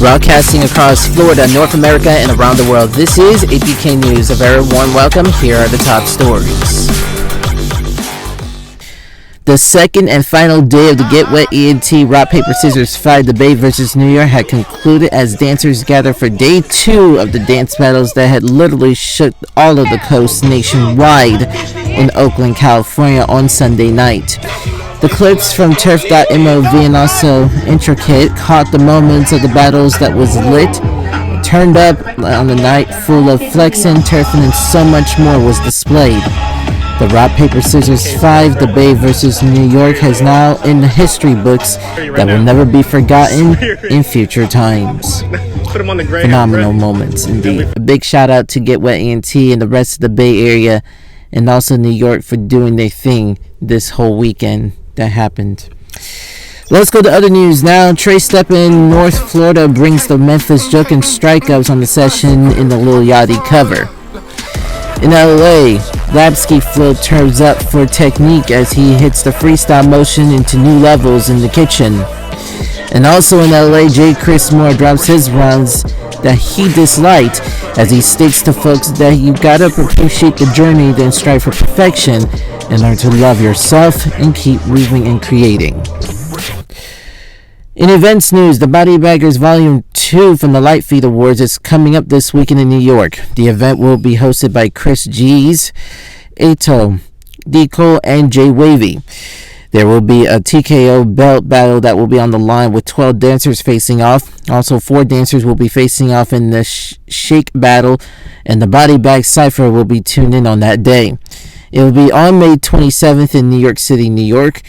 Broadcasting across Florida, North America, and around the world, this is APK News. A very warm welcome. Here are the top stories. The second and final day of the Get Wet ENT Rock, Paper, Scissors fight debate versus New York had concluded as dancers gathered for day 2 of the dance battles that had literally shook all of the coast nationwide in Oakland, California on Sunday night. The clips from turf.mov and also Intricate caught the moments of the battles that was lit, turned up on the night full of flexing, turfing, and so much more was displayed. The Rock, Paper, Scissors 5 debate versus New York has now in the history books that will never be forgotten in future times. Phenomenal moments indeed. A big shout out to Get Wet ENT and the rest of the Bay Area and also New York for doing their thing this whole weekend that happened. Let's go to other news now. Trey Stepp in North Florida brings the Memphis Joke and strikeouts on the session in the Lil Yachty cover. In LA, Lapsky Flow turns up for technique as he hits the freestyle motion into new levels in the kitchen. And also in LA, J. Chris Moore drops his rounds that he disliked as he states to folks that you gotta appreciate the journey, then strive for perfection and learn to love yourself and keep moving and creating. In events news, the Body Baggers Volume 2 from the Lightfeet Awards is coming up this weekend in New York. The event will be hosted by Chris G's, Ato, Deco, and Jay Wavy. There will be a TKO belt battle that will be on the line with 12 dancers facing off. Also, 4 dancers will be facing off in the Shake battle, and the Body Bag Cypher will be tuned in on that day. It will be on May 27th in New York City, New York.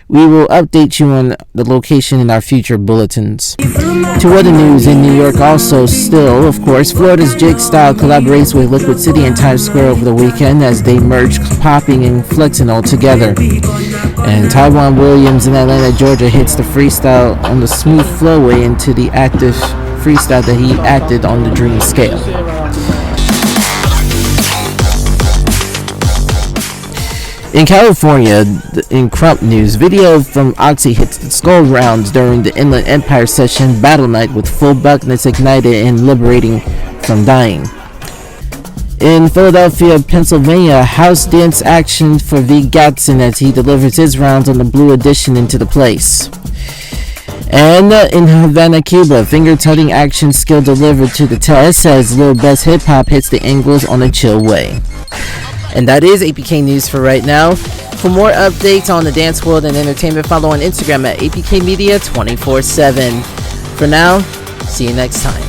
We will update you on the location in our future bulletins. To other news in New York also still, of course, Florida's Jake Style collaborates with Liquid City and Times Square over the weekend as they merge popping and flexing all together. And Taiwan Williams in Atlanta, Georgia hits the freestyle on the smooth flowway into the active freestyle that he acted on the Dream Scale. In California, in Crump News, video from Oxy hits the skull rounds during the Inland Empire session battle night with full buckness ignited and liberating from dying. In Philadelphia, Pennsylvania, house dance action for V. Gatson as he delivers his rounds on the Blue Edition into the place. And in Havana, Cuba, finger-tutting action skill delivered to the test as Lil Best Hip Hop hits the angles on a chill way. And that is APK News for right now. For more updates on the dance world and entertainment, follow on Instagram at APKMedia 24/7. For now, see you next time.